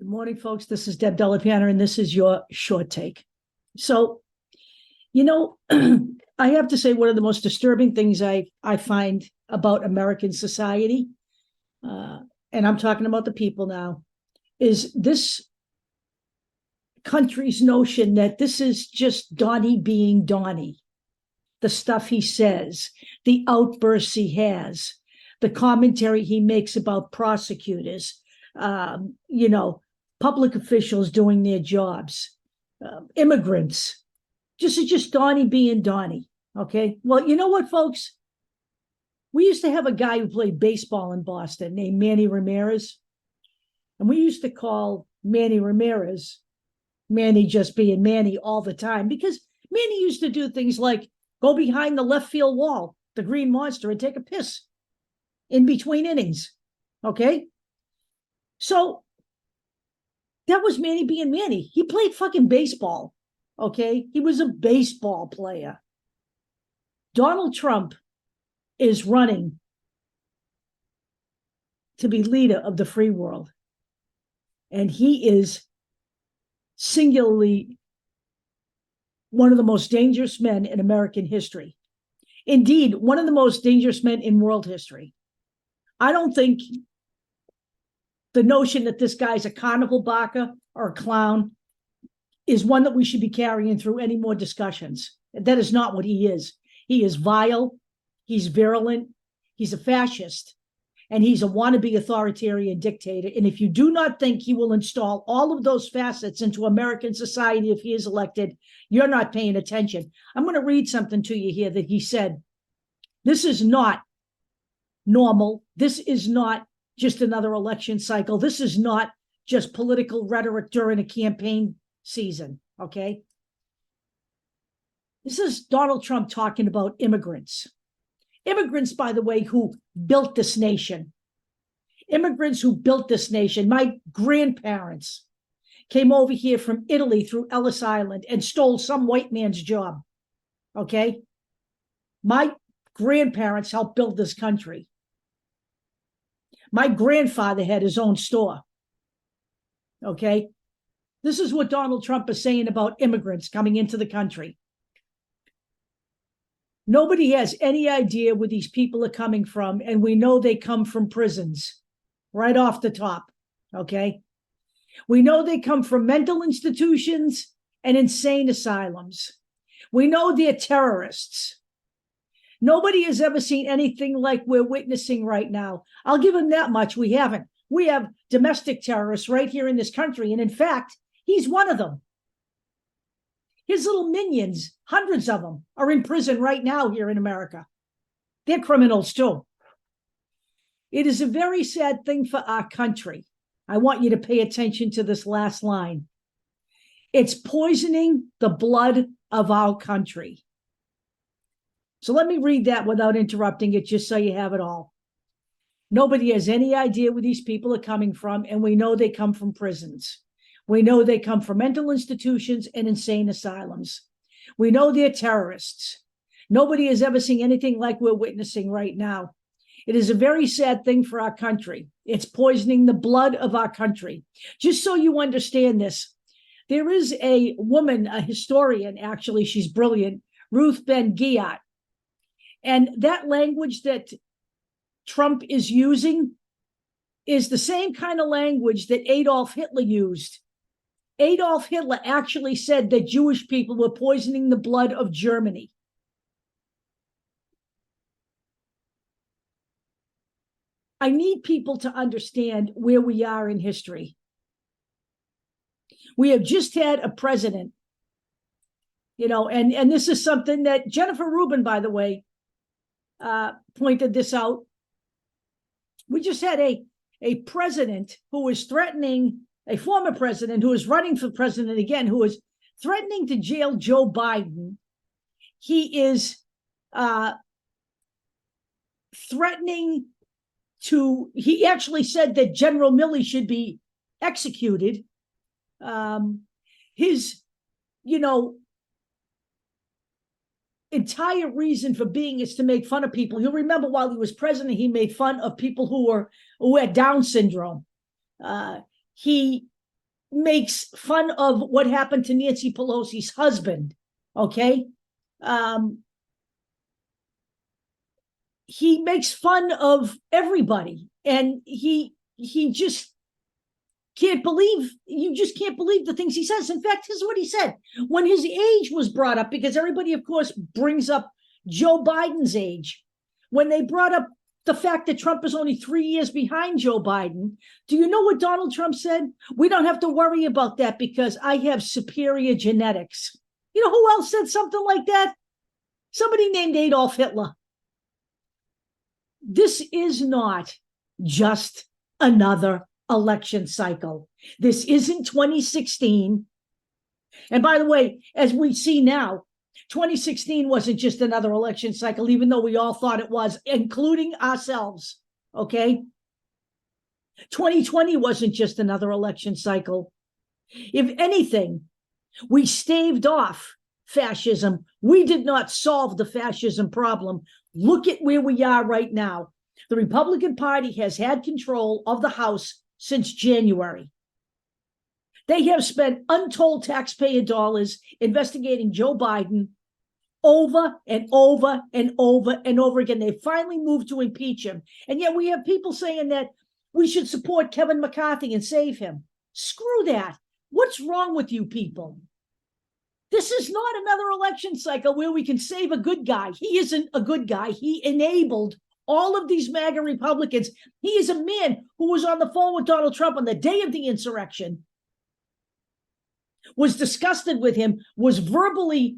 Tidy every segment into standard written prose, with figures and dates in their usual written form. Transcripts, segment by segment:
Good morning, folks. This is Deb Delapiana, and this is your short take. So, I have to say one of the most disturbing things I find about American society, and I'm talking about the people now, is this country's notion that this is just Donnie being Donnie. The stuff he says, the outbursts he has, the commentary he makes about prosecutors, public officials doing their jobs, immigrants. This is just Donnie being Donnie, okay? Well, you know what, folks? We used to have a guy who played baseball in Boston named Manny Ramirez, and we used to call Manny Ramirez Manny just being Manny all the time, because Manny used to do things like go behind the left field wall, the Green Monster, and take a piss in between innings, okay? So that was Manny being Manny. He played fucking baseball, okay? He was a baseball player. Donald Trump is running to be leader of the free world. And he is singularly one of the most dangerous men in American history. Indeed, one of the most dangerous men in world history. I don't think the notion that this guy's a carnival barker or a clown is one that we should be carrying through any more discussions. That is not what he is. He is vile, he's virulent, he's a fascist, and he's a wannabe authoritarian dictator. And if you do not think he will install all of those facets into American society if he is elected, you're not paying attention. I'm going to read something to you here that he said. This is not normal. This is not just another election cycle. This is not just political rhetoric during a campaign season, okay? This is Donald Trump talking about immigrants. Immigrants, by the way, who built this nation. Immigrants who built this nation. My grandparents came over here from Italy through Ellis Island and stole some white man's job, okay? My grandparents helped build this country. My grandfather had his own store, okay? This is what Donald Trump is saying about immigrants coming into the country. Nobody has any idea where these people are coming from, and we know they come from prisons right off the top, okay? We know they come from mental institutions and insane asylums. We know they're terrorists. Nobody has ever seen anything like we're witnessing right now. I'll give him that much. We haven't. We have domestic terrorists right here in this country, and in fact, he's one of them. His little minions, hundreds of them, are in prison right now here in America. They're criminals too. It is a very sad thing for our country. I want you to pay attention to this last line. It's poisoning the blood of our country. So let me read that without interrupting it, just so you have it all. Nobody has any idea where these people are coming from, and we know they come from prisons. We know they come from mental institutions and insane asylums. We know they're terrorists. Nobody has ever seen anything like we're witnessing right now. It is a very sad thing for our country. It's poisoning the blood of our country. Just so you understand this, there is a woman, a historian, actually, she's brilliant, Ruth Ben-Ghiat. And that language that Trump is using is the same kind of language that Adolf Hitler used. Adolf Hitler actually said that Jewish people were poisoning the blood of Germany. I need people to understand where we are in history. We have just had a president, and this is something that Jennifer Rubin, by the way, pointed this out. We just had a president who was threatening, a former president who is running for president again, who is threatening to jail Joe Biden. He is threatening to, he actually said that General Milley should be executed. His, entire reason for being is to make fun of people. You'll remember while he was president, he made fun of people who had Down syndrome. He makes fun of what happened to Nancy Pelosi's husband, okay? He makes fun of everybody, and he just can't believe, you just can't believe the things he says. In fact, this is what he said when his age was brought up, because everybody, of course, brings up Joe Biden's age. When they brought up the fact that Trump is only 3 years behind Joe Biden, do you know what Donald Trump said? We don't have to worry about that because I have superior genetics. You know who else said something like that? Somebody named Adolf Hitler. This is not just another election cycle. This isn't 2016. And by the way, as we see now, 2016 wasn't just another election cycle, even though we all thought it was, including ourselves, okay? 2020 wasn't just another election cycle. If anything, we staved off fascism. We did not solve the fascism problem. Look at where we are right now. The Republican Party has had control of the House since January. They have spent untold taxpayer dollars investigating Joe Biden over and over and over and over again. They finally moved to impeach him. And yet we have people saying that we should support Kevin McCarthy and save him. Screw that. What's wrong with you people? This is not another election cycle where we can save a good guy. He isn't a good guy. He enabled all of these MAGA Republicans. He is a man who was on the phone with Donald Trump on the day of the insurrection, was disgusted with him, was verbally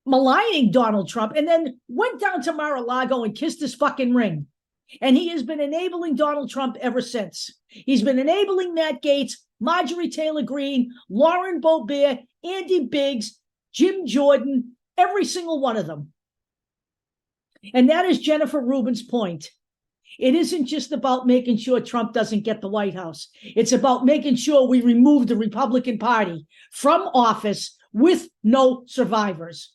maligning Donald Trump, and then went down to Mar-a-Lago and kissed his fucking ring. And he has been enabling Donald Trump ever since. He's been enabling Matt Gaetz, Marjorie Taylor Greene, Lauren Boebert, Andy Biggs, Jim Jordan, every single one of them. And that is Jennifer Rubin's point. It isn't just about making sure Trump doesn't get the White House. It's about making sure we remove the Republican Party from office with no survivors.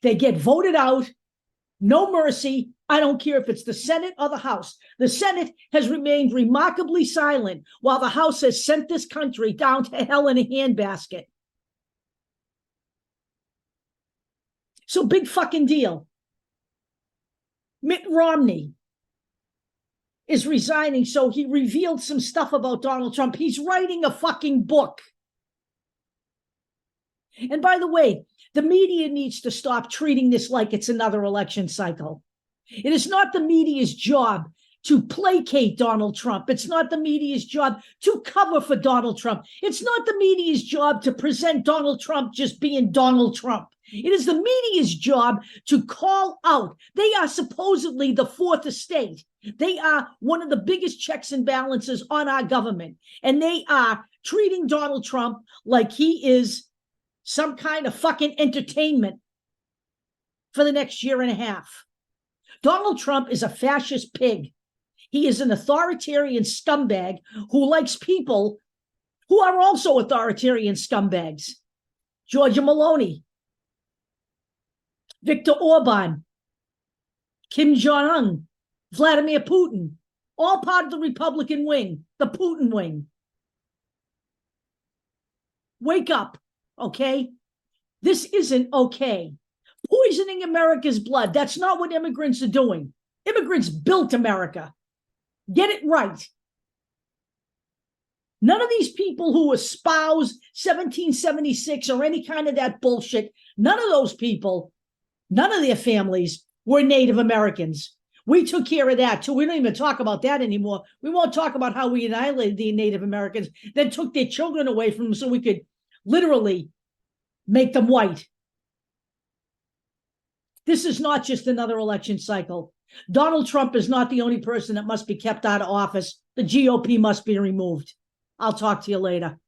They get voted out, no mercy. I don't care if it's the Senate or the House. The Senate has remained remarkably silent while the House has sent this country down to hell in a handbasket. So big fucking deal. Mitt Romney is resigning, so he revealed some stuff about Donald Trump. He's writing a fucking book. And by the way, the media needs to stop treating this like it's another election cycle. It is not the media's job to placate Donald Trump. It's not the media's job to cover for Donald Trump. It's not the media's job to present Donald Trump just being Donald Trump. It is the media's job to call out. They are supposedly the fourth estate. They are one of the biggest checks and balances on our government. And they are treating Donald Trump like he is some kind of fucking entertainment for the next year and a half. Donald Trump is a fascist pig. He is an authoritarian scumbag who likes people who are also authoritarian scumbags. Giorgia Meloni, Viktor Orban, Kim Jong-un, Vladimir Putin, all part of the Republican wing, the Putin wing. Wake up, okay? This isn't okay. Poisoning America's blood, that's not what immigrants are doing. Immigrants built America. Get it right. None of these people who espouse 1776 or any kind of that bullshit, none of those people, none of their families were Native Americans. We took care of that too. We don't even talk about that anymore. We won't talk about how we annihilated the Native Americans, then took their children away from them so we could literally make them white. This is not just another election cycle. Donald Trump is not the only person that must be kept out of office. The GOP must be removed. I'll talk to you later.